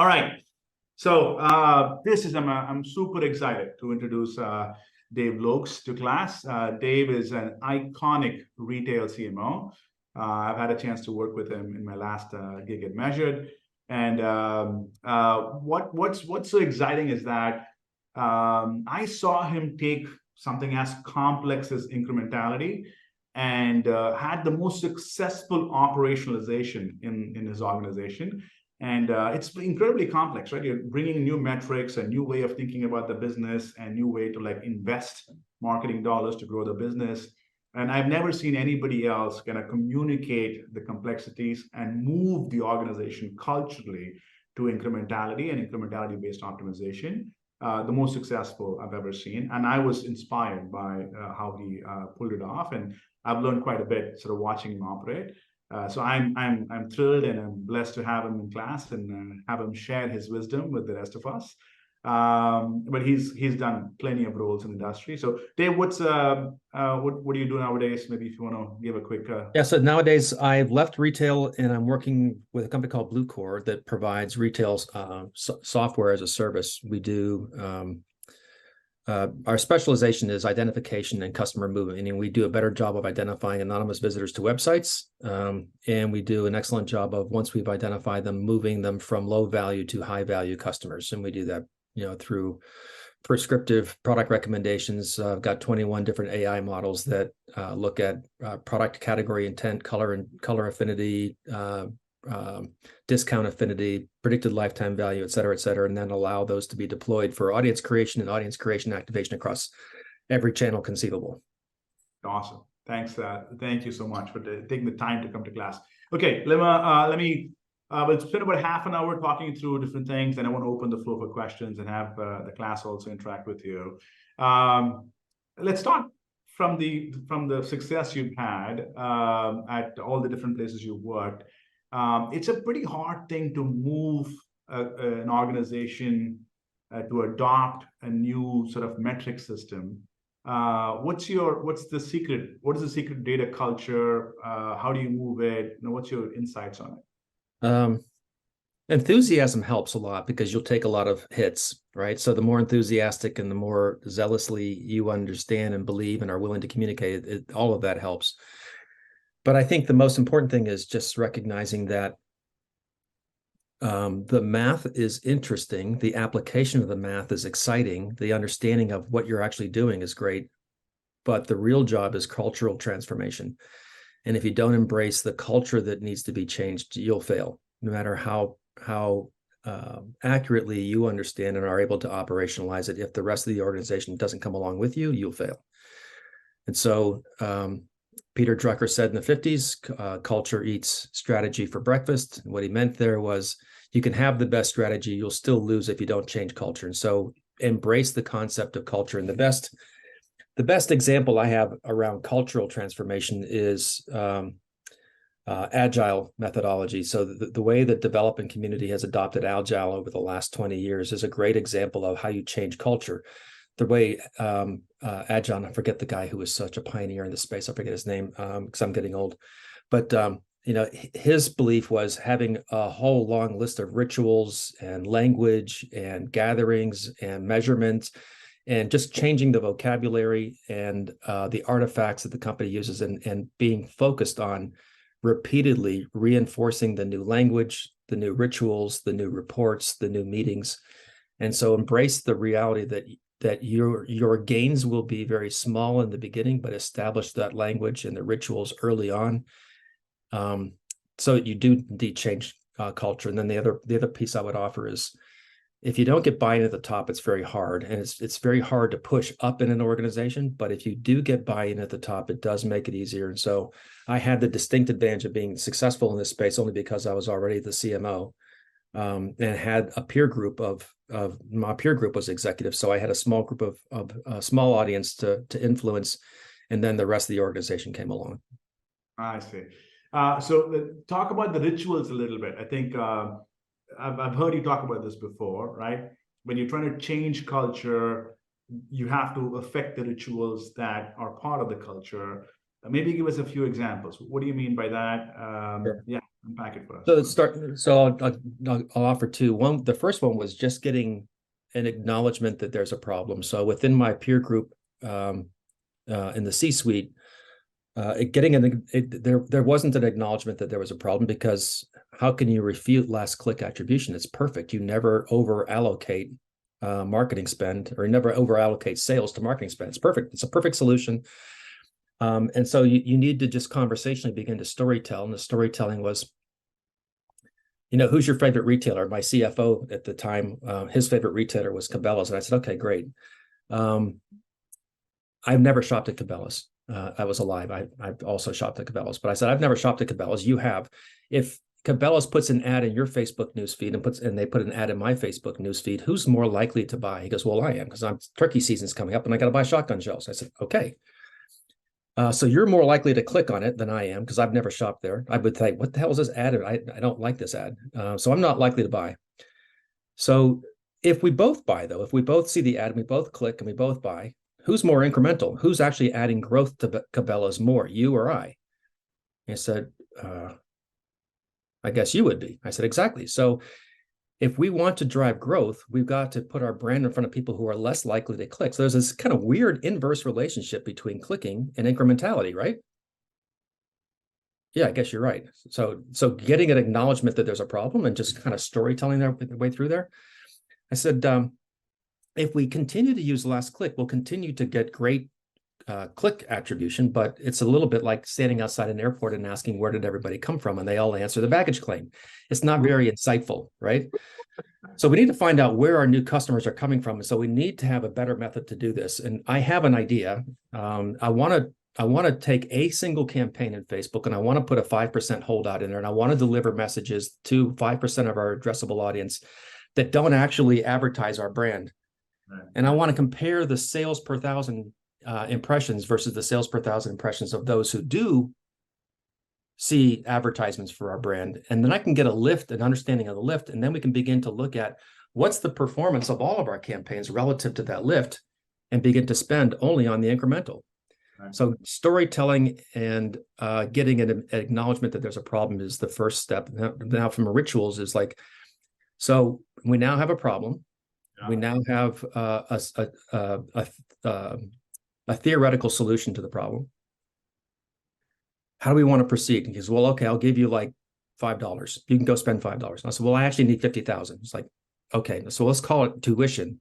All right. So I'm super excited to introduce Dave Lokes to class. Dave is an iconic retail CMO. I've had a chance to work with him in my last gig at Measured. And what's so exciting is that I saw him take something as complex as incrementality and had the most successful operationalization in his organization. And it's incredibly complex, right? You're bringing new metrics, a new way of thinking about the business, and new way to like invest marketing dollars to grow the business. And I've never seen anybody else kind of communicate the complexities and move the organization culturally to incrementality and incrementality-based optimization. The most successful I've ever seen, and I was inspired by how he pulled it off, and I've learned quite a bit sort of watching him operate. So I'm thrilled and I'm blessed to have him in class and have him share his wisdom with the rest of us. But he's done plenty of roles in the industry. So Dave, what do you do nowadays? Maybe if you want to give a quick. Yeah, so nowadays I've left retail and I'm working with a company called Bluecore that provides retail software as a service. We do our specialization is identification and customer movement, meaning we do a better job of identifying anonymous visitors to websites, and we do an excellent job of, once we've identified them, moving them from low value to high value customers. And we do that, through prescriptive product recommendations. I've got 21 different AI models that look at product category intent, color affinity, discount affinity, predicted lifetime value, et cetera, and then allow those to be deployed for audience creation and audience creation activation across every channel conceivable. Awesome. Thanks. Thank you so much for taking the time to come to class. Okay, we'll spend about half an hour talking through different things, and I want to open the floor for questions and have the class also interact with you. Let's start from the success you've had at all the different places you've worked. It's a pretty hard thing to move an organization to adopt a new sort of metric system. What's the secret? What is the secret data culture? How do you move it? What's your insights on it? Enthusiasm helps a lot because you'll take a lot of hits, right? So the more enthusiastic and the more zealously you understand and believe and are willing to communicate, all of that helps. But I think the most important thing is just recognizing that the math is interesting, the application of the math is exciting, the understanding of what you're actually doing is great, but the real job is cultural transformation. And if you don't embrace the culture that needs to be changed, you'll fail, no matter how accurately you understand and are able to operationalize it. If the rest of the organization doesn't come along with you, you'll fail. And so Peter Drucker said in the 50s, culture eats strategy for breakfast. And what he meant there was, you can have the best strategy, you'll still lose if you don't change culture. And so embrace the concept of culture. And the best example I have around cultural transformation is agile methodology. So the way that development community has adopted agile over the last 20 years is a great example of how you change culture. The way Agile, I forget the guy who was such a pioneer in the space, I forget his name because I'm getting old, but his belief was having a whole long list of rituals and language and gatherings and measurements and just changing the vocabulary and the artifacts that the company uses and being focused on repeatedly reinforcing the new language, the new rituals, the new reports, the new meetings. And so embrace the reality that your gains will be very small in the beginning, but establish that language and the rituals early on, so that you do indeed change culture. And then the other piece I would offer is, if you don't get buy-in at the top, it's very hard, and it's very hard to push up in an organization. But if you do get buy-in at the top, it does make it easier. And so I had the distinct advantage of being successful in this space only because I was already the CMO. And had a peer group my peer group was executive. So I had a small group of a small audience to influence, and then the rest of the organization came along. I see. So talk about the rituals a little bit. I think I've heard you talk about this before, right? When you're trying to change culture, you have to affect the rituals that are part of the culture. Maybe give us a few examples. What do you mean by that? Sure. Yeah. Unpack it for us. So let's start. So I'll offer two. One, the first one was just getting an acknowledgement that there's a problem. So within my peer group in the C-suite, there wasn't an acknowledgement that there was a problem, because how can you refute last click attribution? It's perfect. You never over allocate marketing spend, or never over allocate sales to marketing spend. It's perfect. It's a perfect solution. And so you need to just conversationally begin to storytell. And the storytelling was, who's your favorite retailer? My CFO at the time, his favorite retailer was Cabela's. And I said, okay, great. I've never shopped at Cabela's. I was alive. I've also shopped at Cabela's, but I said, I've never shopped at Cabela's. You have. If Cabela's puts an ad in your Facebook newsfeed and they put an ad in my Facebook newsfeed, who's more likely to buy? He goes, well, I am, because turkey season's coming up and I got to buy shotgun shells. I said, okay. So you're more likely to click on it than I am, because I've never shopped there. I would think, what the hell is this ad? I don't like this ad. So I'm not likely to buy. So if we both buy, though, if we both see the ad and we both click and we both buy, who's more incremental? Who's actually adding growth to Cabela's more, you or I? He said, I guess you would be. I said, exactly. So if we want to drive growth, we've got to put our brand in front of people who are less likely to click. So there's this kind of weird inverse relationship between clicking and incrementality, right? Yeah, I guess you're right. So getting an acknowledgement that there's a problem and just kind of storytelling their way through there. I said, if we continue to use last click, we'll continue to get great click attribution, but it's a little bit like standing outside an airport and asking, where did everybody come from? And they all answer the baggage claim. It's not very insightful, right? So we need to find out where our new customers are coming from. And so we need to have a better method to do this. And I have an idea. I want to take a single campaign in Facebook, and I want to put a 5% holdout in there. And I want to deliver messages to 5% of our addressable audience that don't actually advertise our brand. Right. And I want to compare the sales per thousand impressions versus the sales per thousand impressions of those who do see advertisements for our brand. And then I can get a lift, an understanding of the lift. And then we can begin to look at what's the performance of all of our campaigns relative to that lift, and begin to spend only on the incremental. Right. So storytelling and getting an acknowledgement that there's a problem is the first step. Now from rituals is like, so we now have a problem. Yeah. We now have a theoretical solution to the problem. How do we want to proceed? He goes, well, okay, I'll give you like $5. You can go spend $5. I said, well, I actually need 50,000. It's like, okay, so let's call it tuition.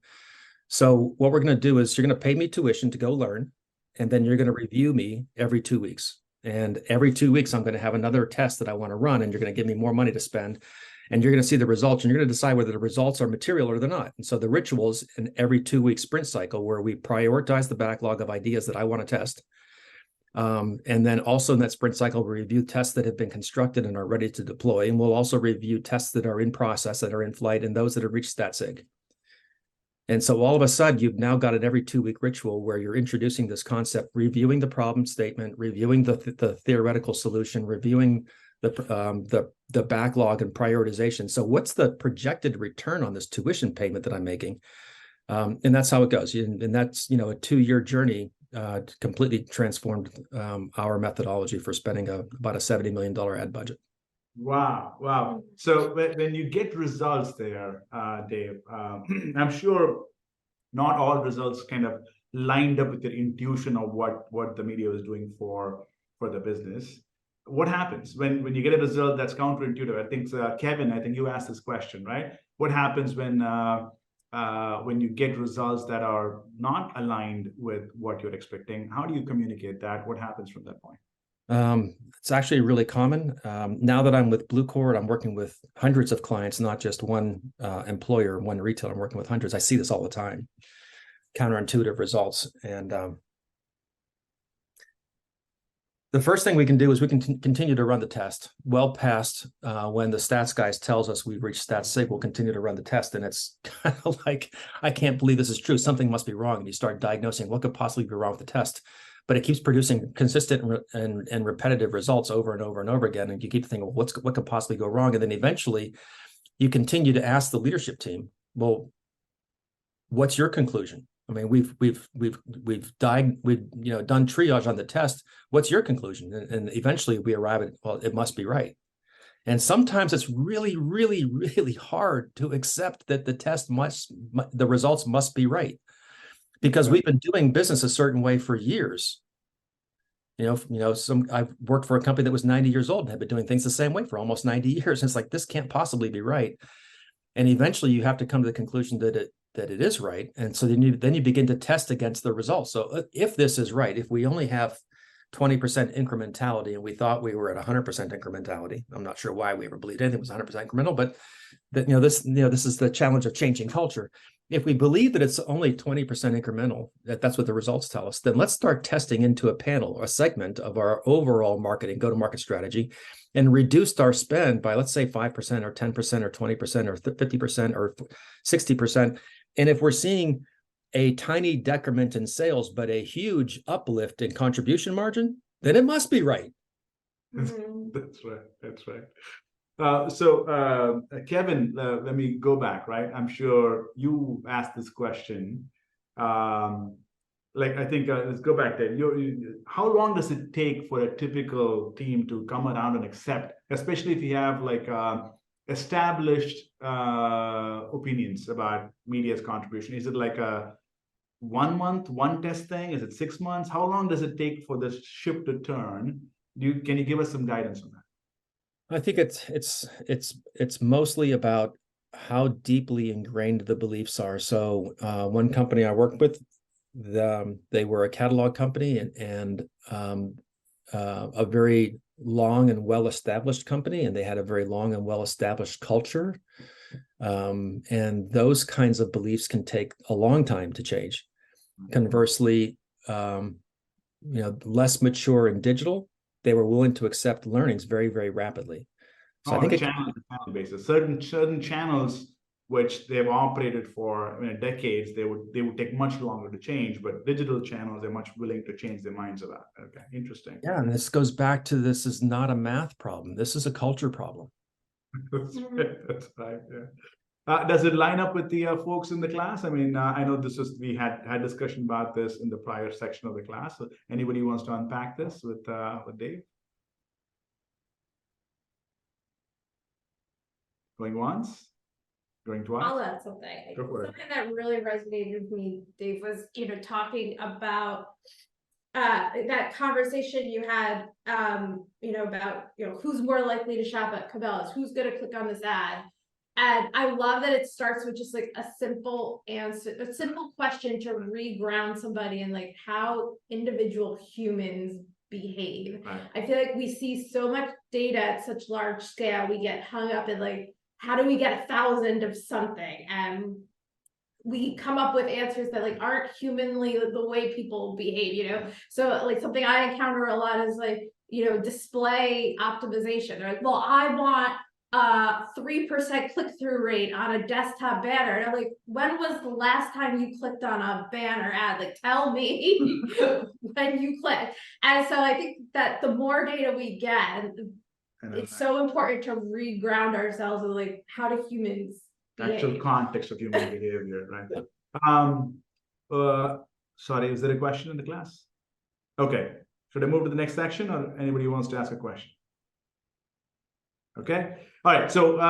So what we're going to do is you're going to pay me tuition to go learn, and then you're going to review me every 2 weeks. And every 2 weeks, I'm going to have another test that I want to run, and you're going to give me more money to spend. And you're going to see the results, and you're going to decide whether the results are material or they're not. And so the rituals in every 2 week sprint cycle, where we prioritize the backlog of ideas that I want to test. And then also in that sprint cycle, we review tests that have been constructed and are ready to deploy. And we'll also review tests that are in process, that are in flight, and those that have reached stat sig. And so all of a sudden, you've now got an every 2 week ritual where you're introducing this concept, reviewing the problem statement, reviewing the theoretical solution, reviewing the backlog and prioritization. So what's the projected return on this tuition payment that I'm making? And that's how it goes. And that's, a 2-year journey completely transformed our methodology for spending about a $70 million ad budget. Wow. So when you get results there, Dave, I'm sure not all results kind of lined up with your intuition of what the media was doing for the business. What happens when you get a result that's counterintuitive? I think, Kevin, I think you asked this question, right? What happens when you get results that are not aligned with what you're expecting? How do you communicate that? What happens from that point? It's actually really common. Now that I'm with Bluecord, I'm working with hundreds of clients, not just one employer, one retailer. I'm working with hundreds. I see this all the time, counterintuitive results. And the first thing we can do is we can continue to run the test well past when the stats guys tells us we've reached stat sig. We'll continue to run the test, and it's kind of like, I can't believe this is true. Something must be wrong. And you start diagnosing what could possibly be wrong with the test. But it keeps producing consistent and repetitive results over and over and over again. And you keep thinking, well, what could possibly go wrong? And then eventually you continue to ask the leadership team, well, what's your conclusion? I mean, we've done triage on the test. What's your conclusion? And eventually we arrive at, well, it must be right. And sometimes it's really, really, really hard to accept that the results must be right, because we've been doing business a certain way for years. I've worked for a company that was 90 years old and had been doing things the same way for almost 90 years. And it's like, this can't possibly be right. And eventually you have to come to the conclusion that it is right. And so then you begin to test against the results. So if this is right, if we only have 20% incrementality and we thought we were at 100% incrementality, I'm not sure why we ever believed anything was 100% incremental, but this is the challenge of changing culture. If we believe that it's only 20% incremental, that's what the results tell us, then let's start testing into a panel or a segment of our overall marketing, go-to-market strategy, and reduced our spend by, let's say, 5% or 10% or 20% or 50% or 60%. And if we're seeing a tiny decrement in sales, but a huge uplift in contribution margin, then it must be right. That's right. That's right. Kevin, let me go back, right? I'm sure you asked this question. I think let's go back there. How long does it take for a typical team to come around and accept, especially if you have established opinions about media's contribution? Is it like a 1 month, one test thing? Is it 6 months? How long does it take for this ship to turn? Can you give us some guidance on that? I think it's mostly about how deeply ingrained the beliefs are. So one company I worked with, they were a catalog company and a very long and well-established company, and they had a very long and well-established culture. And those kinds of beliefs can take a long time to change. Conversely, less mature in digital, they were willing to accept learnings very, very rapidly. So I think channel basis, certain channels which they've operated for decades, they would take much longer to change, but digital channels, they're much willing to change their minds about. Okay, interesting. Yeah, and this goes back to, this is not a math problem. This is a culture problem. That's right. That's right. Yeah. Does it line up with the folks in the class? I mean, I know we had discussion about this in the prior section of the class. So anybody wants to unpack this with Dave? Going once, going twice. I'll add something. Something that really resonated with me, Dave, was talking about that conversation you had, about who's more likely to shop at Cabela's, who's going to click on this ad. And I love that it starts with just like a simple answer, a simple question to reground somebody and like how individual humans behave. Right. I feel like we see so much data at such large scale, we get hung up in like, how do we get 1,000 of something? And we come up with answers that like aren't humanly the way people behave, So like something I encounter a lot is like, display optimization. They're like, well, I want 3% click-through rate on a desktop banner. And I'm like, when was the last time you clicked on a banner ad? Like, tell me when you clicked. And so I think that the more data we get, it's so important to reground ourselves with like, how do humans behave? Actual context of human behavior, right? Sorry, is there a question in the class? Okay, should I move to the next section, or anybody wants to ask a question? Okay, all right. So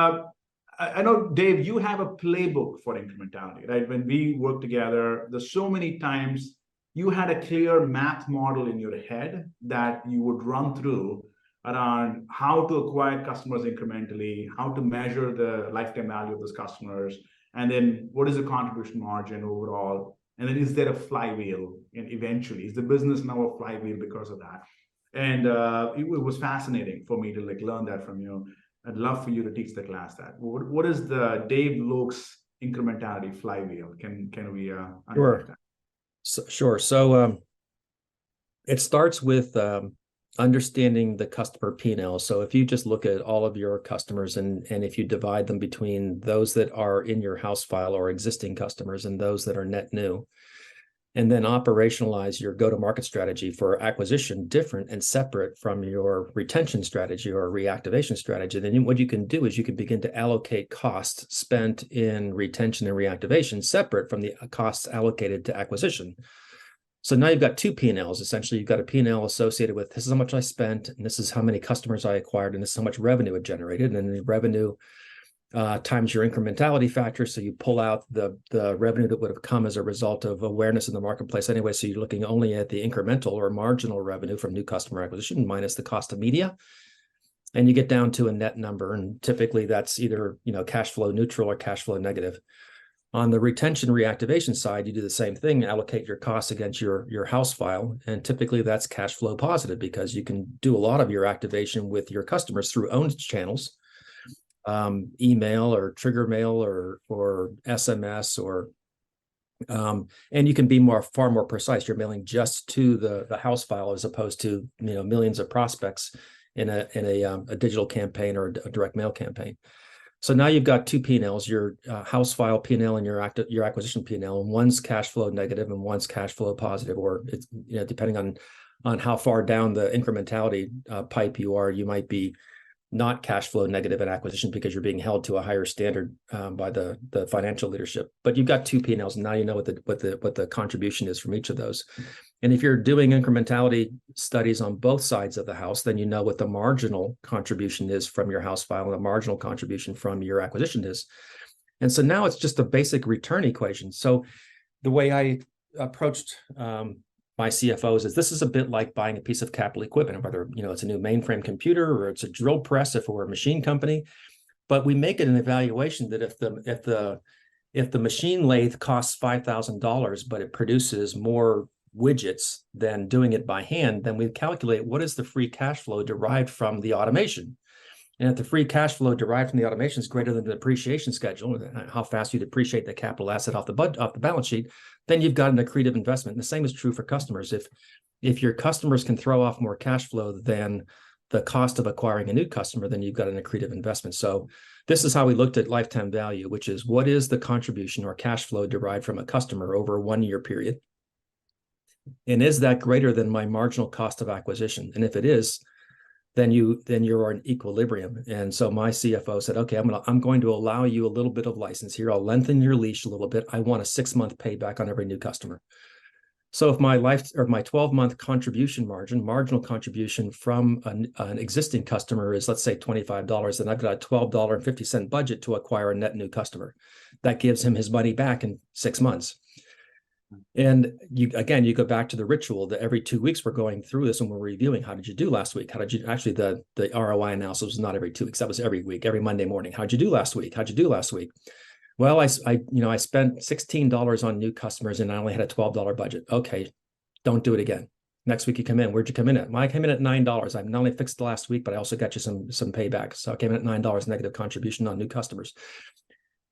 I know, Dave, you have a playbook for incrementality, right? When we work together, there's so many times you had a clear math model in your head that you would run through around how to acquire customers incrementally, how to measure the lifetime value of those customers, and then what is the contribution margin overall, and then is there a flywheel, and eventually is the business now a flywheel because of that? And it was fascinating for me to learn that from you. I'd love for you to teach the class that. What is the Dave Lokes incrementality flywheel? Can we Sure. that? So it starts with understanding the customer P&L. So if you just look at all of your customers and if you divide them between those that are in your house file or existing customers and those that are net new, and then operationalize your go-to-market strategy for acquisition different and separate from your retention strategy or reactivation strategy, then what you can do is you can begin to allocate costs spent in retention and reactivation separate from the costs allocated to acquisition. So now you've got two P&Ls. Essentially, you've got a P&L associated with this is how much I spent, and this is how many customers I acquired, and this is how much revenue it generated. And then the revenue times your incrementality factor. So you pull out the revenue that would have come as a result of awareness in the marketplace anyway. So you're looking only at the incremental or marginal revenue from new customer acquisition minus the cost of media. And you get down to a net number. And typically that's either, cash flow neutral or cash flow negative. On the retention reactivation side, you do the same thing, allocate your costs against your house file. And typically that's cash flow positive because you can do a lot of your activation with your customers through owned channels, email or trigger mail or SMS or and you can be far more precise. You're mailing just to the house file as opposed to millions of prospects in a digital campaign or a direct mail campaign. So now you've got two P&Ls, your house file P&L and your acquisition P&L, and one's cash flow negative and one's cash flow positive, or it's depending on how far down the incrementality pipe you are, you might be not cash flow negative in acquisition because you're being held to a higher standard by the financial leadership. But you've got two P&Ls, and now you know what the contribution is from each of those. And if you're doing incrementality studies on both sides of the house, then you know what the marginal contribution is from your house file and the marginal contribution from your acquisition is. And so now it's just a basic return equation. So the way I approached my CFOs is this is a bit like buying a piece of capital equipment, whether it's a new mainframe computer or it's a drill press if we're a machine company. But we make it an evaluation that if the machine lathe costs $5,000, but it produces more widgets than doing it by hand, then we calculate what is the free cash flow derived from the automation. And if the free cash flow derived from the automation is greater than the depreciation schedule, how fast you depreciate the capital asset off the balance sheet, then you've got an accretive investment. And the same is true for customers. If your customers can throw off more cash flow than the cost of acquiring a new customer, then you've got an accretive investment. So this is how we looked at lifetime value, which is what is the contribution or cash flow derived from a customer over a 1 year period? And is that greater than my marginal cost of acquisition? And if it is, then you're in equilibrium. And so my CFO said, okay, I'm going to allow you a little bit of license here. I'll lengthen your leash a little bit. I want a 6-month payback on every new customer. So if my 12-month contribution marginal contribution from an existing customer is, let's say, $25, then I've got a $12.50 budget to acquire a net new customer. That gives him his money back in 6 months. And you go back to the ritual that every 2 weeks we're going through this and we're reviewing. How did you do last week? How did you actually the ROI analysis was not every 2 weeks. That was every week, every Monday morning. How'd you do last week? How'd you do last week? Well, I spent $16 on new customers and I only had a $12 budget. Okay, don't do it again. Next week you come in. Where'd you come in at? Well, I came in at $9. I've not only fixed the last week, but I also got you some payback. So I came in at $9 negative contribution on new customers.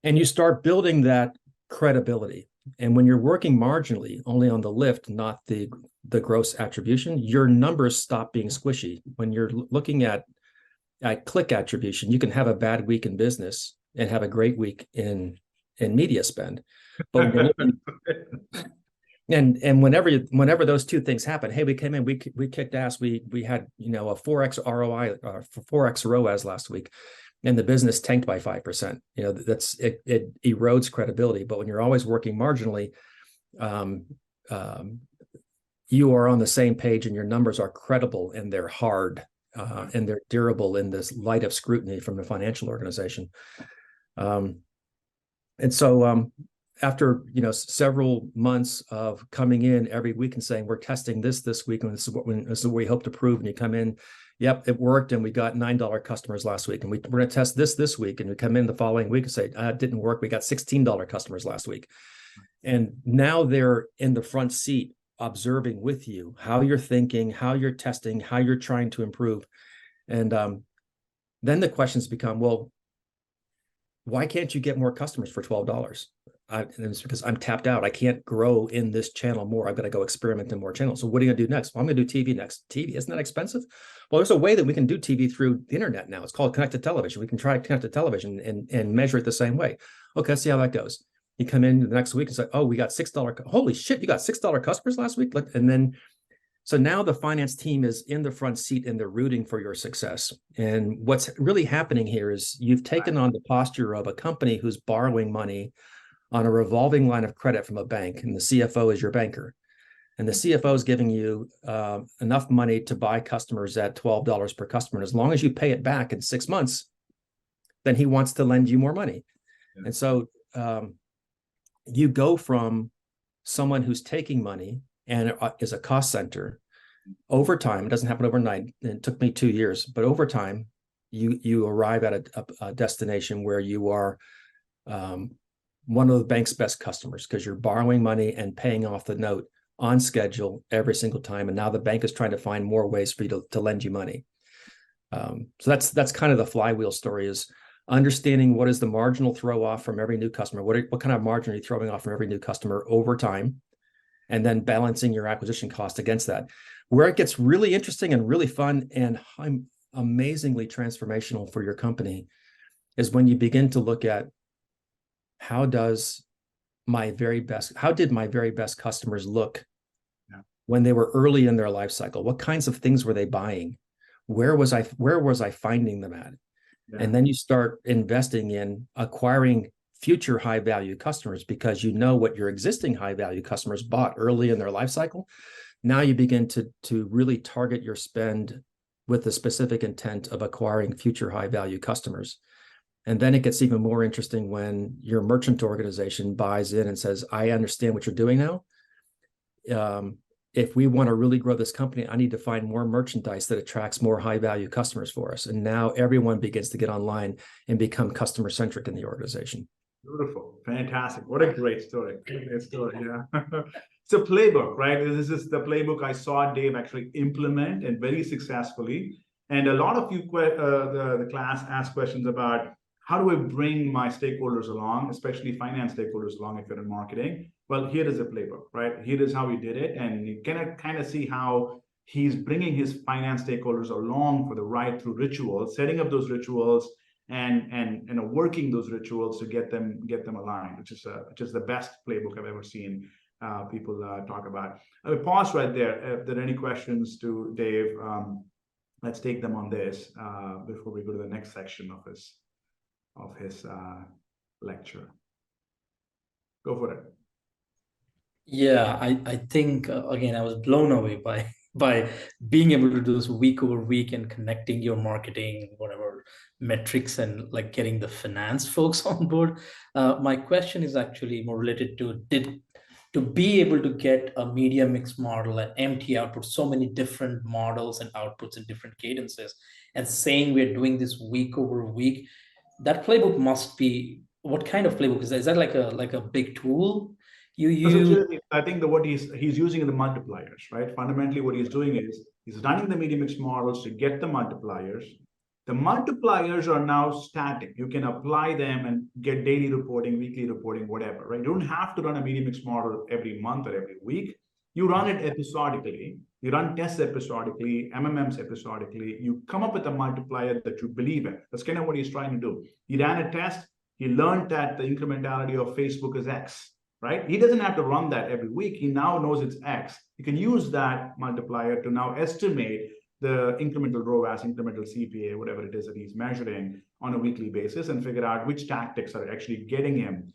And you start building that credibility. And when you're working marginally, only on the lift, not the gross attribution, your numbers stop being squishy. When you're looking at click attribution, you can have a bad week in business and have a great week in media spend. But and whenever those two things happen, hey, we came in, we kicked ass, we had a 4x ROI, 4x ROAS last week. And the business tanked by 5%. It erodes credibility. But when you're always working marginally, you are on the same page and your numbers are credible and they're hard and they're durable in this light of scrutiny from the financial organization. And so after several months of coming in every week and saying we're testing this week and this is what we hope to prove, and you come in. Yep, it worked, and we got $9 customers last week, and we're going to test this week, and we come in the following week and say, it didn't work. We got $16 customers last week. And now they're in the front seat observing with you how you're thinking, how you're testing, how you're trying to improve. And then the questions become, well, why can't you get more customers for $12? And it's because I'm tapped out. I can't grow in this channel more. I've got to go experiment in more channels. So what are you going to do next? Well, I'm going to do TV next. TV, isn't that expensive? Well, there's a way that we can do TV through the internet now. It's called connected television. We can try connected television and measure it the same way. Okay, let's see how that goes. You come in the next week and say, oh, we got $6. Holy shit, you got $6 customers last week? And then, so now the finance team is in the front seat and they're rooting for your success. And what's really happening here is you've taken on the posture of a company who's borrowing money on a revolving line of credit from a bank, and the CFO is your banker. and the CFO is giving you enough money to buy customers at $12 per customer. And as long as you pay it back in 6 months, then he wants to lend you more money. Yeah. And so you go from someone who's taking money and is a cost center. Over time, it doesn't happen overnight. It took me 2 years, but over time, you arrive at a destination where you are one of the bank's best customers because you're borrowing money and paying off the note on schedule every single time. And now the bank is trying to find more ways for you to lend you money. So that's kind of the flywheel story, is understanding what is the marginal throw off from every new customer. What kind of margin are you throwing off from every new customer over time? And then balancing your acquisition cost against that. Where it gets really interesting and really fun and amazingly transformational for your company is when you begin to look at how did my very best customers look when they were early in their life cycle? What kinds of things were they buying? Where was I finding them at? Yeah. And then you start investing in acquiring future high value customers because you know what your existing high value customers bought early in their life cycle. Now you begin to really target your spend with the specific intent of acquiring future high value customers. And then it gets even more interesting when your merchant organization buys in and says, I understand what you're doing now. If we want to really grow this company, I need to find more merchandise that attracts more high value customers for us. And now everyone begins to get online and become customer centric in the organization. Beautiful. Fantastic. What a great story. Great story. Yeah. It's a playbook, right? This is the playbook I saw Dave actually implement, and very successfully. And a lot of you, the class asked questions about how do I bring my stakeholders along, especially finance stakeholders along if you're in marketing. Well, here is a playbook, right? Here is how he did it. And you can kind of see how he's bringing his finance stakeholders along for the ride through rituals, setting up those rituals, and working those rituals to get them aligned, which is the best playbook I've ever seen people talk about. I will pause right there. If there are any questions to Dave, let's take them on this before we go to the next section of his lecture. Go for it. Yeah, I think again, I was blown away by being able to do this week over week and connecting your marketing, whatever metrics, and like getting the finance folks on board. My question is actually more related to be able to get a media mix model and empty output, so many different models and outputs and different cadences, and saying we're doing this week over week. That playbook must be, what kind of playbook is that? Is that like a big tool? I think that what he's using the multipliers, right? Fundamentally, what he's doing is he's running the media mix models to get the multipliers. The multipliers are now static. You can apply them and get daily reporting, weekly reporting, whatever, right? You don't have to run a media mix model every month or every week. You run it episodically. You run tests episodically, MMMs episodically. You come up with a multiplier that you believe in. That's kind of what he's trying to do. He ran a test. He learned that the incrementality of Facebook is X. Right? He doesn't have to run that every week. He now knows it's X. You can use that multiplier to now estimate the incremental ROAS, incremental CPA, whatever it is that he's measuring on a weekly basis, and figure out which tactics are actually getting him,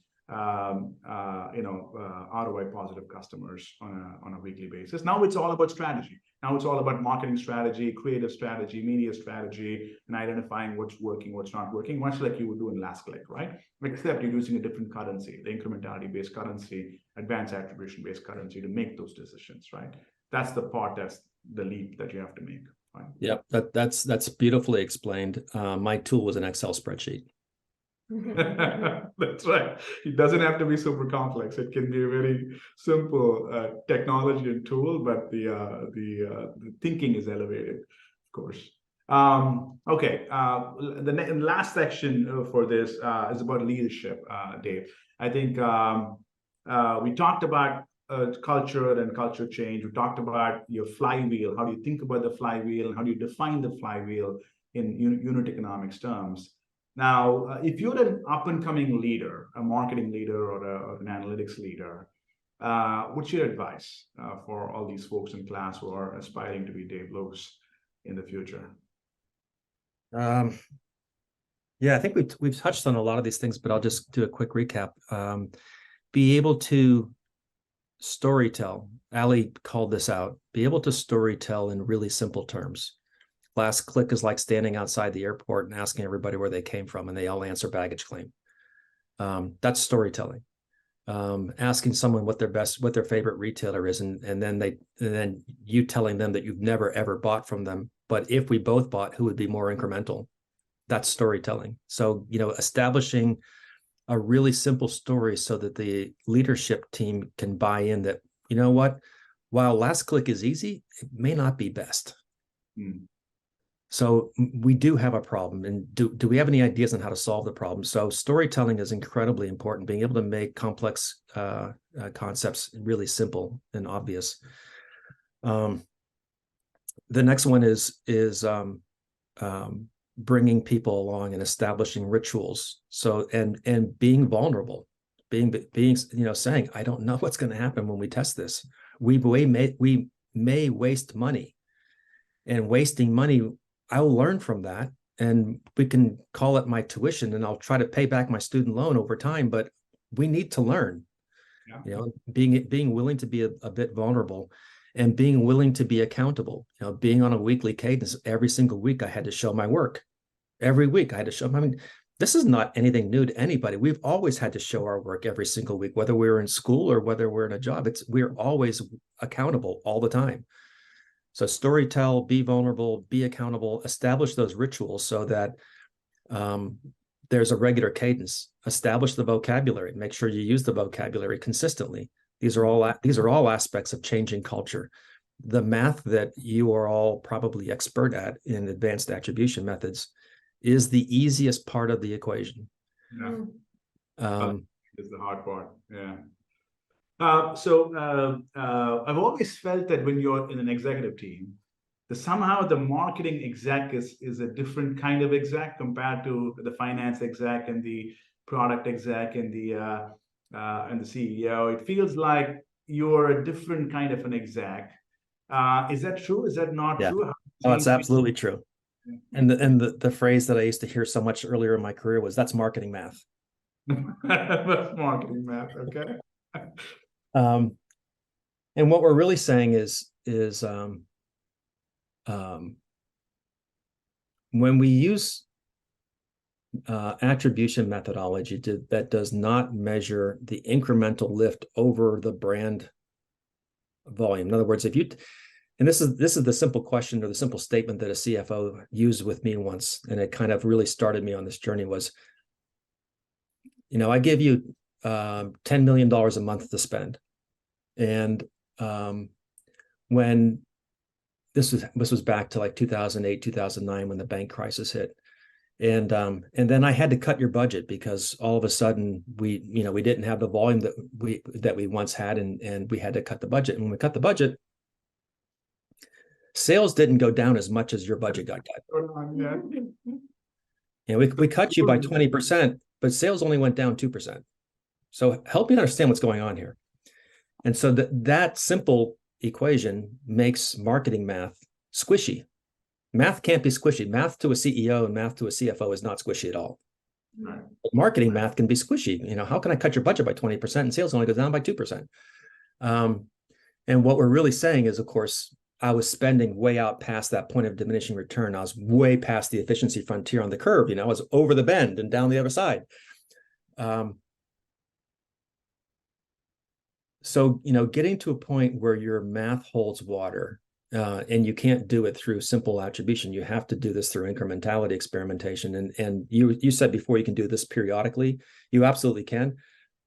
ROI positive customers on a weekly basis. Now it's all about strategy. Now it's all about marketing strategy, creative strategy, media strategy, and identifying what's working, what's not working, much like you would do in last click, right? Except you're using a different currency, the incrementality-based currency, advanced attribution-based currency to make those decisions, right? That's the part, that's the leap that you have to make, right? Yep, that's beautifully explained. My tool was an Excel spreadsheet. That's right. It doesn't have to be super complex. It can be a very simple technology and tool, but the thinking is elevated, of course. Okay. The last section for this is about leadership, Dave. I think we talked about culture and culture change. We talked about your flywheel. How do you think about the flywheel, and how do you define the flywheel in unit economics terms? Now, if you're an up-and-coming leader, a marketing leader or an analytics leader, what's your advice for all these folks in class who are aspiring to be Dave Lokes in the future? Yeah, I think we've touched on a lot of these things, but I'll just do a quick recap. Be able to storytell. Ali called this out. Be able to storytell in really simple terms. Last click is like standing outside the airport and asking everybody where they came from, and they all answer baggage claim. That's storytelling. Asking someone what their favorite retailer is, and then you telling them that you've never ever bought from them, but if we both bought, who would be more incremental? That's storytelling. So, establishing a really simple story so that the leadership team can buy in that, what, while last click is easy, it may not be best. So we do have a problem. And do we have any ideas on how to solve the problem? So storytelling is incredibly important, being able to make complex concepts really simple and obvious. The next one is bringing people along and establishing rituals. So and being vulnerable, being saying, I don't know what's going to happen when we test this. We may waste money, and wasting money, I'll learn from that, and we can call it my tuition, and I'll try to pay back my student loan over time. But we need to learn, being willing to be a bit vulnerable, and being willing to be accountable. Being on a weekly cadence. Every single week, I had to show my work. Every week, I had to show. I mean, this is not anything new to anybody. We've always had to show our work every single week, whether we're in school or whether we're in a job. We're always accountable all the time. So storytell, be vulnerable, be accountable, establish those rituals so that there's a regular cadence. Establish the vocabulary. Make sure you use the vocabulary consistently. These are all aspects of changing culture. The math that you are all probably expert at in advanced attribution methods is the easiest part of the equation. Is the hard part. Yeah. I've always felt that when you're in an executive team, somehow the marketing exec is a different kind of exec compared to the finance exec and the product exec and the CEO. It feels like you're a different kind of an exec. Is that true? Is that not true? Oh, it's absolutely true. And the phrase that I used to hear so much earlier in my career was, that's marketing math. That's marketing math. Okay. And what we're really saying is when we use attribution methodology that does not measure the incremental lift over the brand volume. In other words, and this is the simple question or the simple statement that a CFO used with me once, and it kind of really started me on this journey, was, I give you $10 million a month to spend. And when this was back to like 2008, 2009, when the bank crisis hit. And then I had to cut your budget because all of a sudden we didn't have the volume that we once had, and we had to cut the budget. And when we cut the budget, sales didn't go down as much as your budget got cut. We cut you by 20%, but sales only went down 2%. So help me understand what's going on here. And so that simple equation makes marketing math squishy. Math can't be squishy. Math to a CEO and math to a CFO is not squishy at all. Right. But marketing math can be squishy. How can I cut your budget by 20% and sales only goes down by 2%? And what we're really saying is, of course, I was spending way out past that point of diminishing return. I was way past the efficiency frontier on the curve. I was over the bend and down the other side. So, getting to a point where your math holds water, and you can't do it through simple attribution. You have to do this through incrementality experimentation. And you said before you can do this periodically. You absolutely can.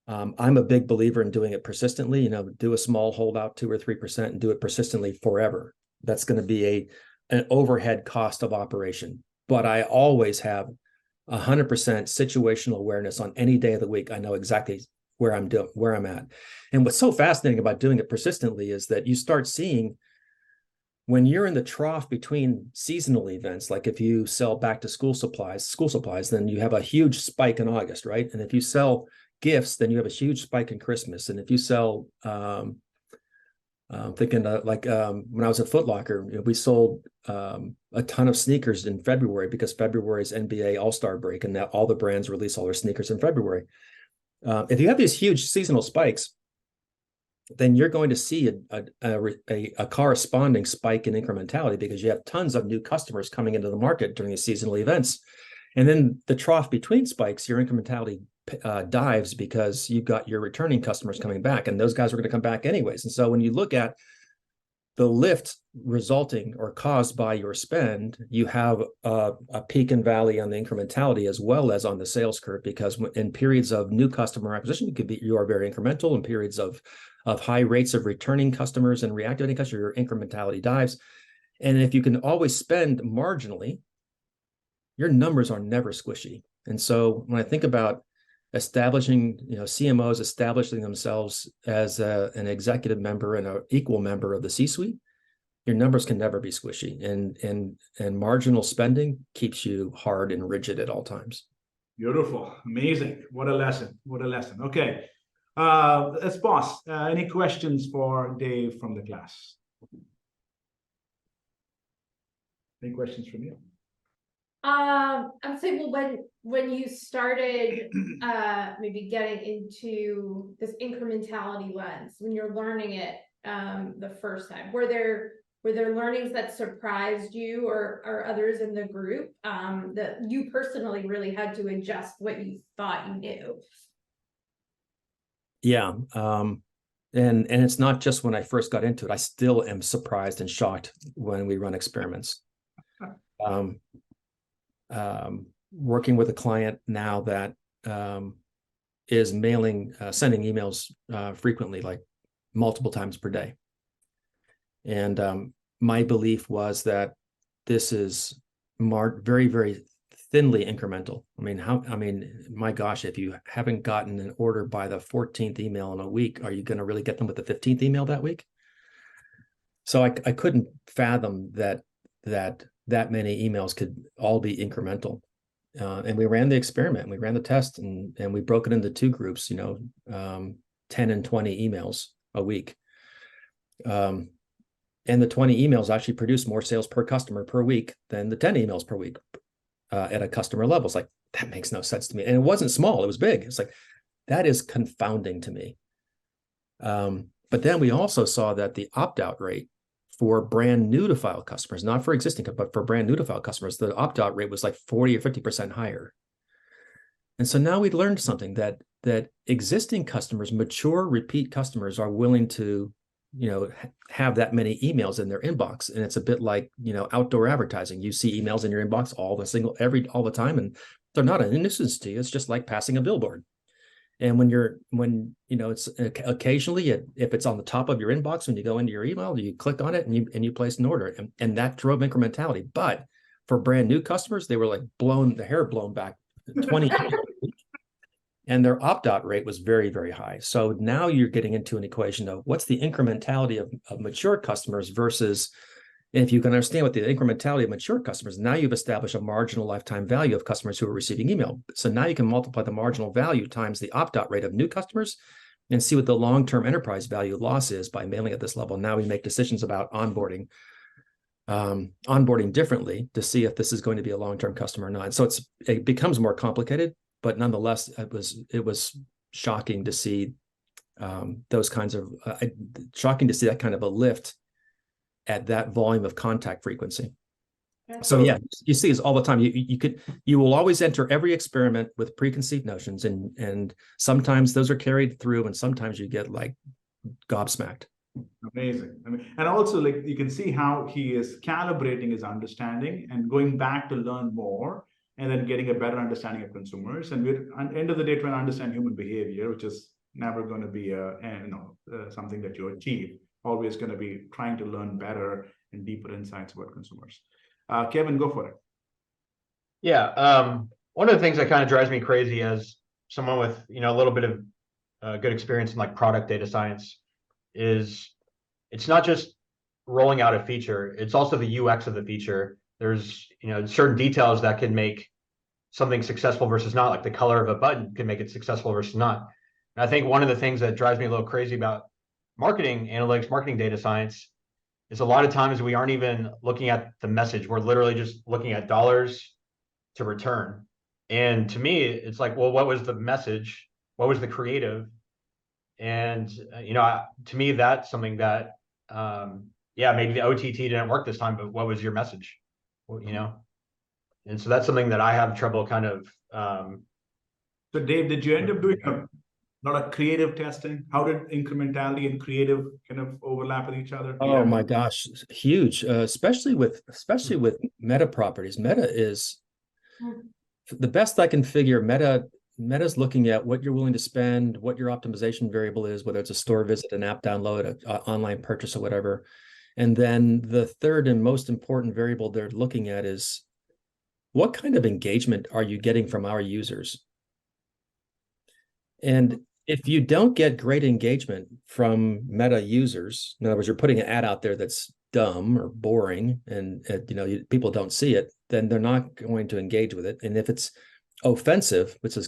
I'm a big believer in doing it persistently. Do a small holdout 2 or 3% and do it persistently forever. That's going to be an overhead cost of operation. But I always have 100% situational awareness on any day of the week. I know exactly where I'm at. And what's so fascinating about doing it persistently is that you start seeing, when you're in the trough between seasonal events, like if you sell back to school supplies, then you have a huge spike in August, right? And if you sell gifts, then you have a huge spike in Christmas. And if you sell, I'm thinking when I was at Foot Locker, we sold a ton of sneakers in February because February is NBA All-Star break, and now all the brands release all their sneakers in February. If you have these huge seasonal spikes, then you're going to see a corresponding spike in incrementality because you have tons of new customers coming into the market during the seasonal events. And then the trough between spikes, your incrementality dives because you've got your returning customers coming back, and those guys are going to come back anyways. And so when you look at the lift resulting or caused by your spend, you have a peak and valley on the incrementality as well as on the sales curve, because in periods of new customer acquisition, you are very incremental. In periods of high rates of returning customers and reactivating customers, your incrementality dives. And if you can always spend marginally, your numbers are never squishy. And so when I think about establishing, CMOs establishing themselves as an executive member and an equal member of the C-suite, your numbers can never be squishy, and marginal spending keeps you hard and rigid at all times. Beautiful, amazing. What a lesson. What a lesson. Okay. Let's pause. Any questions for Dave from the class? Any questions from you? I would say, well, when you started maybe getting into this incrementality lens, when you're learning it the first time, were there learnings that surprised you or others in the group that you personally really had to adjust what you thought you knew? Yeah. And it's not just when I first got into it. I still am surprised and shocked when we run experiments. Working with a client now that is sending emails frequently, like multiple times per day. And my belief was that this is very, very thinly incremental. I mean, my gosh, if you haven't gotten an order by the 14th email in a week, are you going to really get them with the 15th email that week? So I couldn't fathom that many emails could all be incremental. And we ran the experiment, we ran the test, and we broke it into two groups, 10 and 20 emails a week. And the 20 emails actually produced more sales per customer per week than the 10 emails per week at a customer level. It's like, that makes no sense to me. And it wasn't small, it was big. It's like, that is confounding to me. But then we also saw that the opt-out rate for brand new to file customers, not for existing, but for brand new to file customers, the opt-out rate was like 40 or 50% higher. And so now we learned something, that existing customers, mature repeat customers, are willing to have that many emails in their inbox. And it's a bit like outdoor advertising. You see emails in your inbox all the time, and they're not a nuisance to you. It's just like passing a billboard. And when it's occasionally, if it's on the top of your inbox, when you go into your email, you click on it and you place an order, and that drove incrementality. But for brand new customers, they were like the hair blown back 20 and their opt-out rate was very, very high. So now you're getting into an equation of what's the incrementality of mature customers versus, if you can understand what the incrementality of mature customers, now you've established a marginal lifetime value of customers who are receiving email. So now you can multiply the marginal value times the opt-out rate of new customers and see what the long-term enterprise value loss is by mailing at this level. Now we make decisions about onboarding differently to see if this is going to be a long-term customer or not. So it becomes more complicated, but nonetheless, it was shocking to see shocking to see that kind of a lift at that volume of contact frequency. So yeah, you see this all the time. You will always enter every experiment with preconceived notions, and sometimes those are carried through, and sometimes you get like gobsmacked. Amazing. And also, like, you can see how he is calibrating his understanding and going back to learn more, and then getting a better understanding of consumers. And we're, at the end of the day, trying to understand human behavior, which is never going to be something that you achieve. Always going to be trying to learn better and deeper insights about consumers. Kevin, go for it. Yeah. One of the things that kind of drives me crazy as someone with a little bit of good experience in like product data science is it's not just rolling out a feature, it's also the UX of the feature. There's certain details that can make something successful versus not, like the color of a button can make it successful versus not. And I think one of the things that drives me a little crazy about marketing analytics, marketing data science, is a lot of times we aren't even looking at the message. We're literally just looking at dollars to return. And to me, it's like, well, what was the message? What was the creative? And to me, that's something that, maybe the OTT didn't work this time, but what was your message? Well. And so that's something that I have trouble kind of. So Dave, did you end up doing a lot of creative testing? How did incrementality and creative kind of overlap with each other? Oh my gosh, huge, especially with meta properties. Meta is the best I can figure. Meta's looking at what you're willing to spend, what your optimization variable is, whether it's a store visit, an app download, an online purchase, or whatever. And then the third and most important variable they're looking at is what kind of engagement are you getting from our users? And if you don't get great engagement from Meta users, in other words, you're putting an ad out there that's dumb or boring, and people don't see it, then they're not going to engage with it. And if it's offensive, which is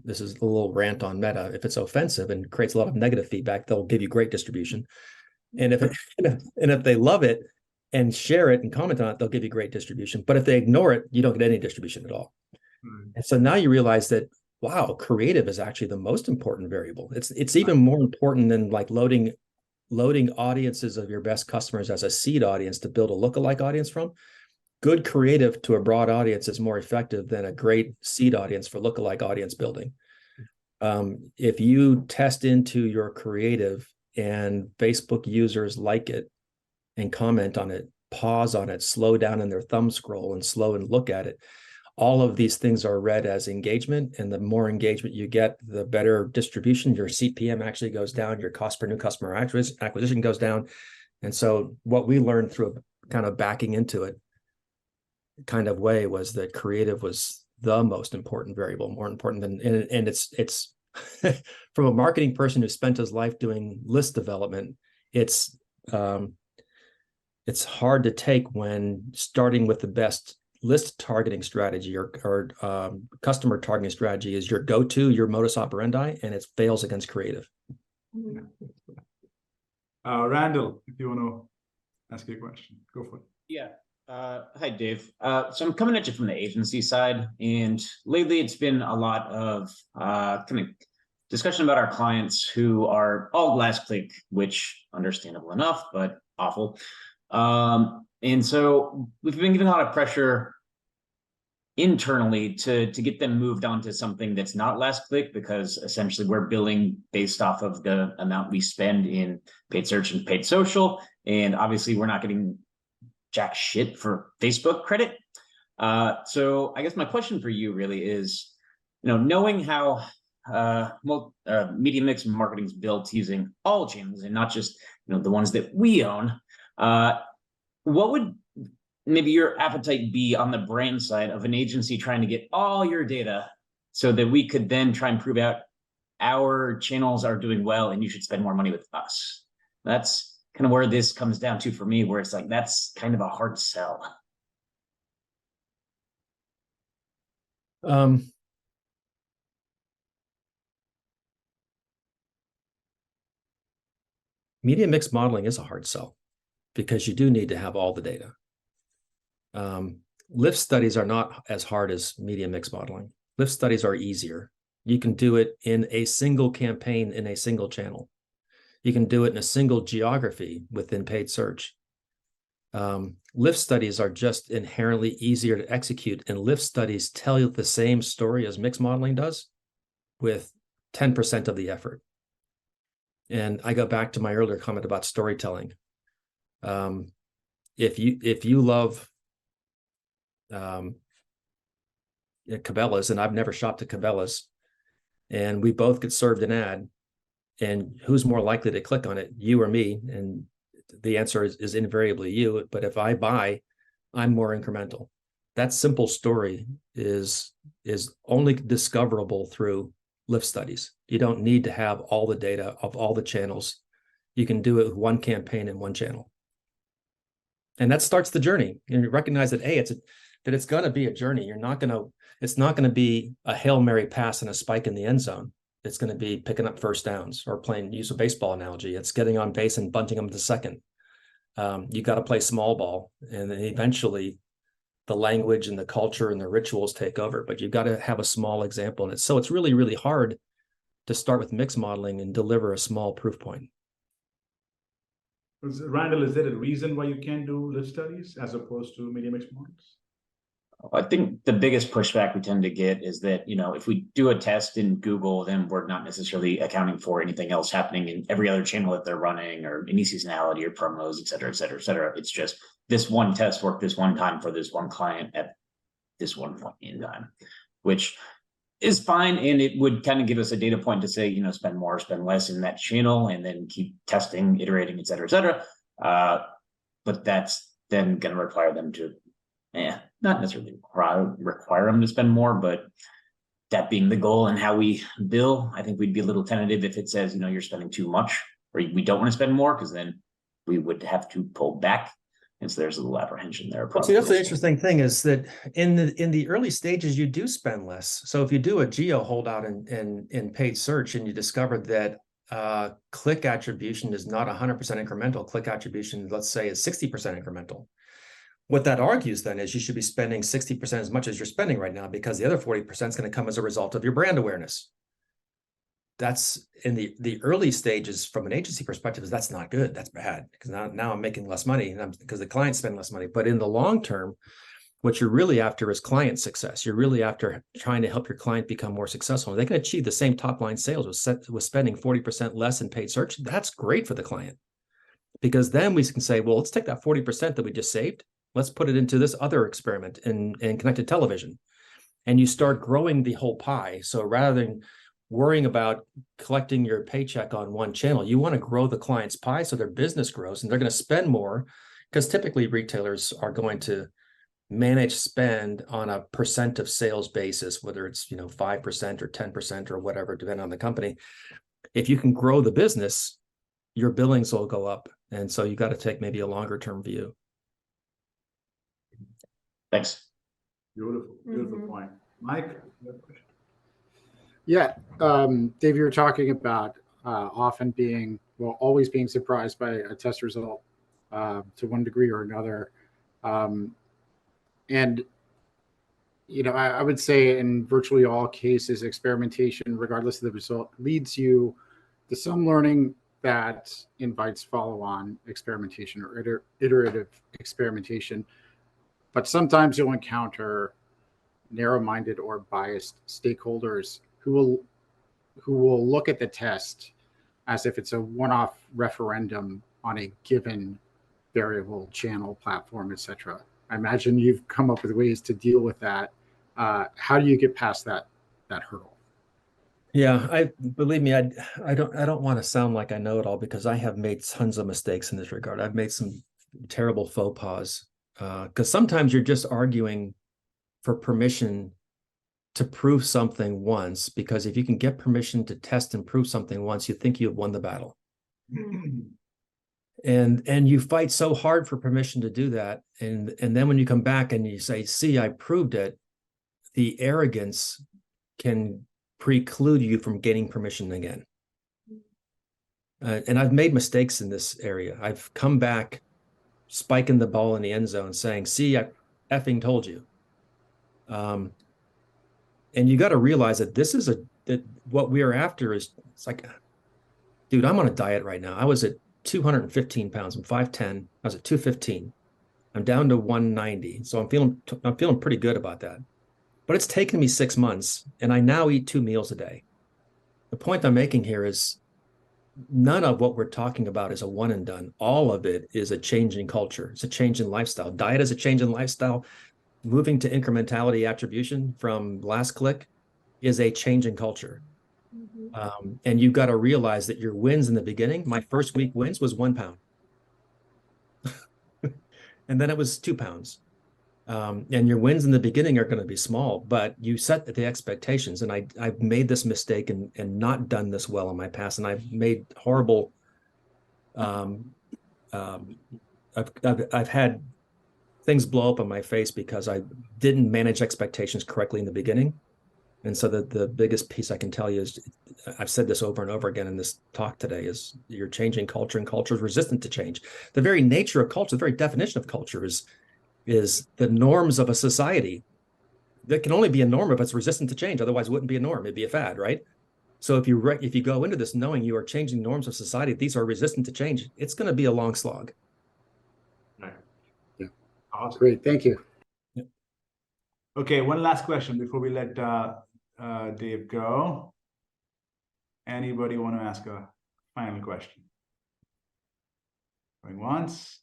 this is a little rant on Meta, if it's offensive and creates a lot of negative feedback, they'll give you great distribution. And if they love it and share it and comment on it, they'll give you great distribution. But if they ignore it, you don't get any distribution at all. And so now you realize that, wow, creative is actually the most important variable. It's even more important than like loading audiences of your best customers as a seed audience to build a lookalike audience from. Good creative to a broad audience is more effective than a great seed audience for lookalike audience building. If you test into your creative and Facebook users like it and comment on it, pause on it, slow down in their thumb scroll and slow and look at it, all of these things are read as engagement. And the more engagement you get, the better distribution. Your CPM actually goes down, your cost per new customer acquisition goes down. And so what we learned through kind of backing into it kind of way was that creative was the most important variable, more important than, and it's from a marketing person who spent his life doing list development, it's hard to take when starting with the best list targeting strategy or customer targeting strategy is your go-to, your modus operandi, and it fails against creative. Randall, if you want to ask your question, go for it. Yeah. Hi, Dave. So I'm coming at you from the agency side, and lately it's been a lot of kind of discussion about our clients who are all last click, which understandable enough, but awful. And so we've been getting a lot of pressure internally to get them moved on to something that's not last click, because essentially we're billing based off of the amount we spend in paid search and paid social. And obviously we're not getting jack shit for Facebook credit. So I guess my question for you really is, knowing how media mix marketing is built using all channels and not just the ones that we own, what would maybe your appetite be on the brand side of an agency trying to get all your data so that we could then try and prove out our channels are doing well and you should spend more money with us? That's kind of where this comes down to for me, where it's like, that's kind of a hard sell. Media mix modeling is a hard sell because you do need to have all the data. Lift studies are not as hard as media mix modeling. Lift studies are easier. You can do it in a single campaign in a single channel. You can do it in a single geography within paid search. Lift studies are just inherently easier to execute, and lift studies tell you the same story as mix modeling does with 10% of the effort. And I go back to my earlier comment about storytelling. If you love Cabela's, and I've never shopped at Cabela's, and we both get served an ad, and who's more likely to click on it, you or me? And the answer is invariably you. But if I buy, I'm more incremental. That simple story is only discoverable through lift studies. You don't need to have all the data of all the channels. You can do it with one campaign in one channel. And that starts the journey. And you recognize that, it's going to be a journey. It's not going to be a Hail Mary pass and a spike in the end zone. It's going to be picking up first downs, or use a baseball analogy. It's getting on base and bunting them to second. You got to play small ball, and then eventually the language and the culture and the rituals take over, but you've got to have a small example in it. So it's really, really hard to start with mix modeling and deliver a small proof point. Randall, is there a reason why you can't do lift studies as opposed to media mix models? I think the biggest pushback we tend to get is that, if we do a test in Google, then we're not necessarily accounting for anything else happening in every other channel that they're running, or any seasonality or promos, et cetera, et cetera, et cetera. It's just this one test worked this one time for this one client at this one point in time, which is fine. And it would kind of give us a data point to say, spend more, spend less in that channel, and then keep testing, iterating, et cetera, et cetera. But that's then going to require them to, not necessarily require them to spend more, but that being the goal and how we bill, I think we'd be a little tentative if it says, you're spending too much, or we don't want to spend more, because then we would have to pull back. And so there's a little apprehension there. Well, see, that's the interesting thing, is that in the early stages, you do spend less. So if you do a geo holdout in paid search, and you discover that click attribution is not 100% incremental, click attribution, let's say, is 60% incremental. What that argues then is you should be spending 60% as much as you're spending right now, because the other 40% is going to come as a result of your brand awareness. That's in the early stages from an agency perspective. That's not good. That's bad, because now I'm making less money because the clients spend less money. But in the long term, what you're really after is client success. You're really after trying to help your client become more successful. They can achieve the same top line sales with spending 40% less in paid search. That's great for the client, because then we can say, well, let's take that 40% that we just saved. Let's put it into this other experiment in connected television. And you start growing the whole pie. So rather than worrying about collecting your paycheck on one channel, you want to grow the client's pie so their business grows, and they're going to spend more, because typically retailers are going to manage spend on a percent of sales basis, whether it's 5% or 10% or whatever, depending on the company. If you can grow the business, your billings will go up. And so you got to take maybe a longer term view. Thanks. Beautiful point. Mike, you have a question? Yeah, Dave, you were talking about always being surprised by a test result to one degree or another. And, I would say in virtually all cases, experimentation, regardless of the result, leads you to some learning that invites follow-on experimentation or iterative experimentation. But sometimes you'll encounter narrow-minded or biased stakeholders who will look at the test as if it's a one-off referendum on a given variable, channel, platform, etc. I imagine you've come up with ways to deal with that. How do you get past that hurdle? Yeah, believe me, I don't want to sound like I know it all, because I have made tons of mistakes in this regard. I've made some terrible faux pas, because sometimes you're just arguing for permission to prove something once, because if you can get permission to test and prove something once, you think you have won the battle. And you fight so hard for permission to do that. And then when you come back and you say, see, I proved it, the arrogance can preclude you from getting permission again. And I've made mistakes in this area. I've come back spiking the ball in the end zone saying, see, I effing told you. And you got to realize that that what we are after is, it's like, dude, I'm on a diet right now. I was at 215 pounds. I'm 5'10". I was at 215. I'm down to 190. So I'm feeling pretty good about that. But it's taken me 6 months, and I now eat 2 meals a day. The point I'm making here is none of what we're talking about is a one and done. All of it is a change in culture. It's a change in lifestyle. Diet is a change in lifestyle. Moving to incrementality attribution from last click is a change in culture. And you've got to realize that your wins in the beginning, my first week wins was 1 pound. And then it was 2 pounds. And your wins in the beginning are going to be small, but you set the expectations. And I've made this mistake and not done this well in my past. And I've made horrible, I've had things blow up in my face because I didn't manage expectations correctly in the beginning. And so the biggest piece I can tell you is, I've said this over and over again in this talk today, is you're changing culture, and culture is resistant to change. The very nature of culture, the very definition of culture is the norms of a society. That can only be a norm if it's resistant to change. Otherwise, it wouldn't be a norm. It'd be a fad, right? So if you go into this knowing you are changing norms of society, these are resistant to change, it's going to be a long slog. Right. Yeah. Awesome. Great. Thank you. Okay, one last question before we let Dave go. Anybody want to ask a final question? Going once,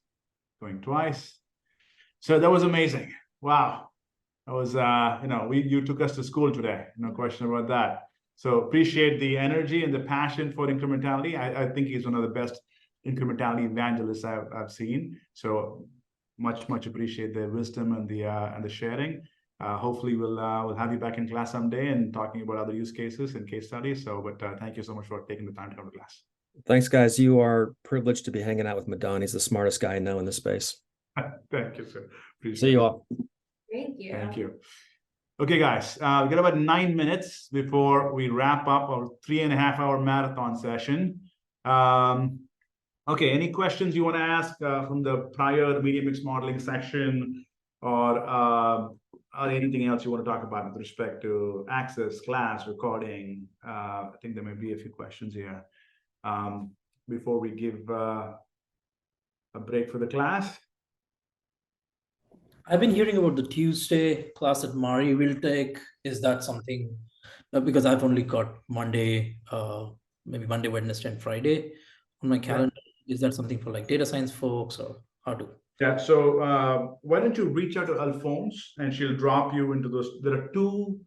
going twice. So that was amazing. Wow. That was, you took us to school today. No question about that. So appreciate the energy and the passion for incrementality. I think he's one of the best incrementality evangelists I've seen. So much appreciate the wisdom and the sharing. Hopefully we'll have you back in class someday and talking about other use cases and case studies. So, but thank you so much for taking the time to come to class. Thanks, guys. You are privileged to be hanging out with Madan. He's the smartest guy I know in this space. Thank you, sir. Appreciate See you it. all. Thank you. Thank you. Okay, guys, we've got about 9 minutes before we wrap up our 3.5-hour marathon session. Okay, any questions you want to ask from the prior media mix modeling section, or anything else you want to talk about with respect to access, class, recording? I think there may be a few questions here before we give a break for the class. I've been hearing about the Tuesday class that Mari will take. Is that something? Because I've only got Monday, maybe Monday, Wednesday, and Friday on my calendar. Is that something for like data science folks, or how do? Yeah, so why don't you reach out to Alphonse and she'll drop you into those. There are 2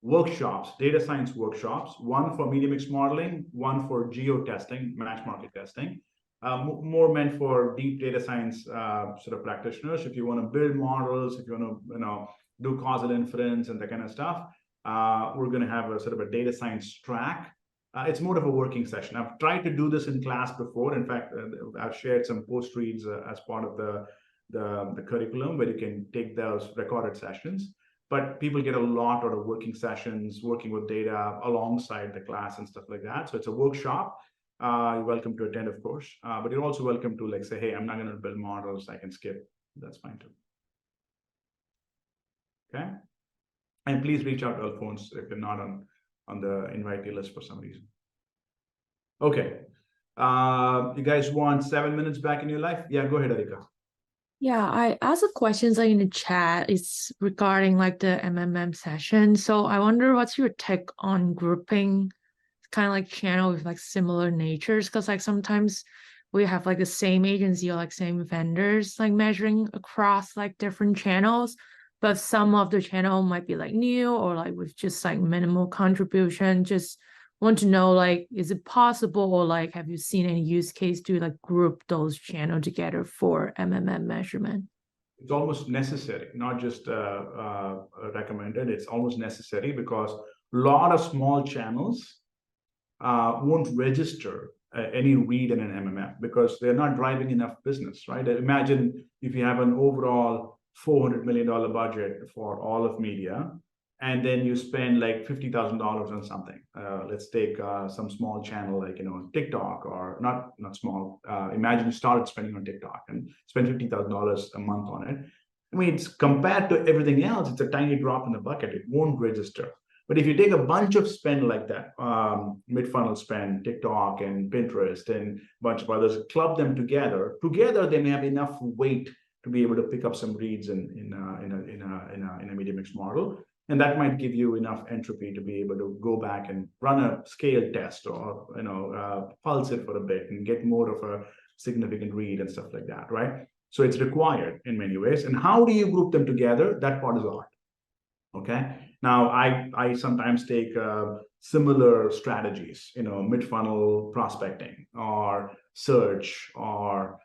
workshops, data science workshops, one for media mix modeling, one for geo testing, match market testing. More meant for deep data science sort of practitioners. If you want to build models, if you want to do causal inference and that kind of stuff, we're going to have a sort of a data science track. It's more of a working session. I've tried to do this in class before. In fact, I've shared some post reads as part of the curriculum where you can take those recorded sessions. But people get a lot out of working sessions, working with data alongside the class and stuff like that. So it's a workshop. You're welcome to attend, of course, but you're also welcome to say, hey, I'm not going to build models. I can skip. That's fine too. Okay. And please reach out to Alphonse if you're not on the invitee list for some reason. Okay. You guys want 7 minutes back in your life? Yeah, go ahead, Erika. Yeah, I asked a question in the chat. It's regarding like the MMM session. So I wonder what's your take on grouping kind of like channel with like similar natures, because like sometimes we have like the same agency or like same vendors like measuring across like different channels, but some of the channel might be like new or like with just like minimal contribution. Just want to know, like, is it possible, or like have you seen any use case to like group those channels together for MMM measurement? It's almost necessary, not just recommended. It's almost necessary because a lot of small channels won't register any read in an MMM because they're not driving enough business, right? Imagine if you have an overall $400 million budget for all of media, and then you spend like $50,000 on something. Let's take some small channel like TikTok, or not small. Imagine you started spending on TikTok and spend $50,000 a month on it. I mean, it's compared to everything else, it's a tiny drop in the bucket. It won't register. But if you take a bunch of spend like that, mid-funnel spend, TikTok and Pinterest and a bunch of others, club them together they may have enough weight to be able to pick up some reads in a media mix model. And that might give you enough entropy to be able to go back and run a scale test, or pulse it for a bit and get more of a significant read and stuff like that, right? So it's required in many ways. And how do you group them together? That part is art. Okay. Now I sometimes take similar strategies, mid-funnel prospecting or search or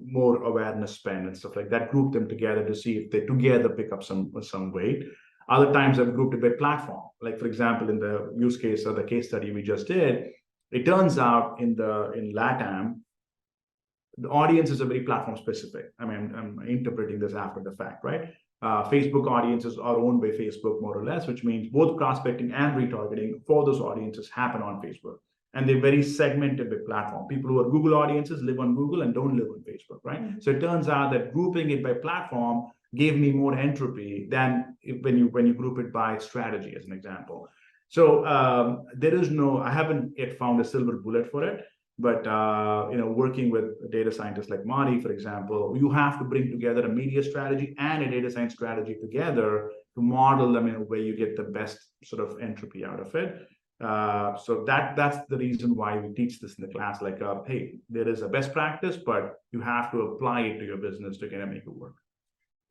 more awareness spend and stuff like that. Group them together to see if they together pick up some weight. Other times I've grouped it by platform. Like for example, in the use case or the case study we just did, it turns out in LATAM, the audiences are very platform specific. I mean, I'm interpreting this after the fact, right? Facebook audiences are owned by Facebook more or less, which means both prospecting and retargeting for those audiences happen on Facebook. And they're very segmented by platform. People who are Google audiences live on Google and don't live on Facebook, right? Mm-hmm. So it turns out that grouping it by platform gave me more entropy than when you group it by strategy, as an example. So there is no, I haven't yet found a silver bullet for it. But working with data scientists like Marty, for example, you have to bring together a media strategy and a data science strategy together to model them in a way you get the best sort of entropy out of it. So that's the reason why we teach this in the class. Like, hey, there is a best practice, but you have to apply it to your business to kind of make it work.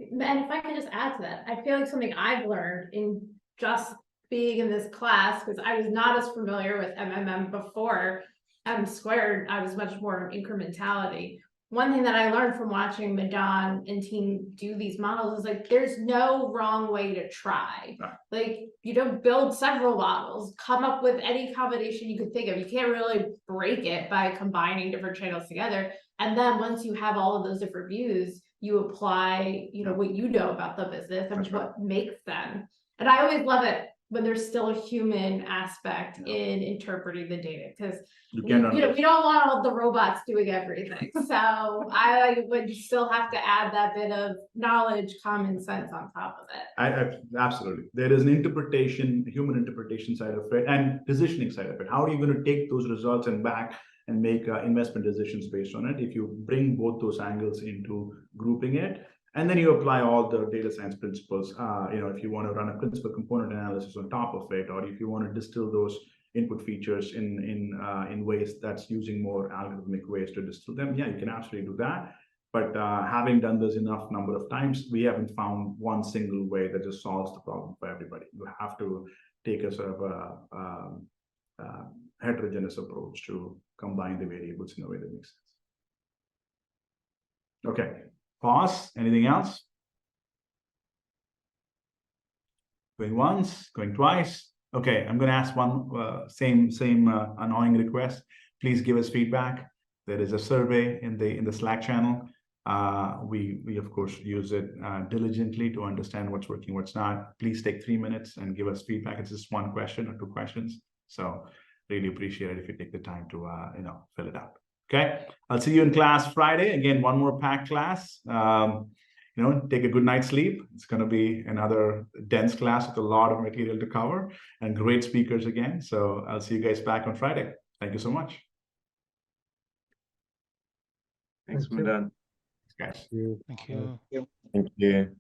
And if I could just add to that, I feel like something I've learned in just being in this class, because I was not as familiar with MMM before M squared, I was much more in incrementality. One thing that I learned from watching Madan and team do these models is like, there's no wrong way to try. Right. Like, you don't build several models, come up with any combination you could think of. You can't really break it by combining different channels together. And then once you have all of those different views, you apply, what you know about the business and what makes them. And I always love it when there's still a human aspect in interpreting the data, because we don't want all the robots doing everything. So I would still have to add that bit of knowledge, common sense on top of it. I absolutely. There is an interpretation, human interpretation side of it, and positioning side of it. How are you going to take those results and back and make investment decisions based on it? If you bring both those angles into grouping it, and then you apply all the data science principles. If you want to run a principal component analysis on top of it, or if you want to distill those input features in ways that's using more algorithmic ways to distill them, yeah, you can absolutely do that. But having done this enough number of times, we haven't found one single way that just solves the problem for everybody. You have to take a sort of a heterogeneous approach to combine the variables in a way that makes sense. Okay, pause. Anything else? Going once, going twice. Okay, I'm going to ask one same annoying request. Please give us feedback. There is a survey in the Slack channel. We of course use it diligently to understand what's working, what's not. Please take 3 minutes and give us feedback. It's just one question or 2 questions. So really appreciate it if you take the time to fill it out. Okay, I'll see you in class Friday. Again, one more packed class. Take a good night's sleep. It's going to be another dense class with a lot of material to cover and great speakers again. So I'll see you guys back on Friday. Thank you so much. Thanks, Madan. Thanks, guys. You. Thank you. Thank you.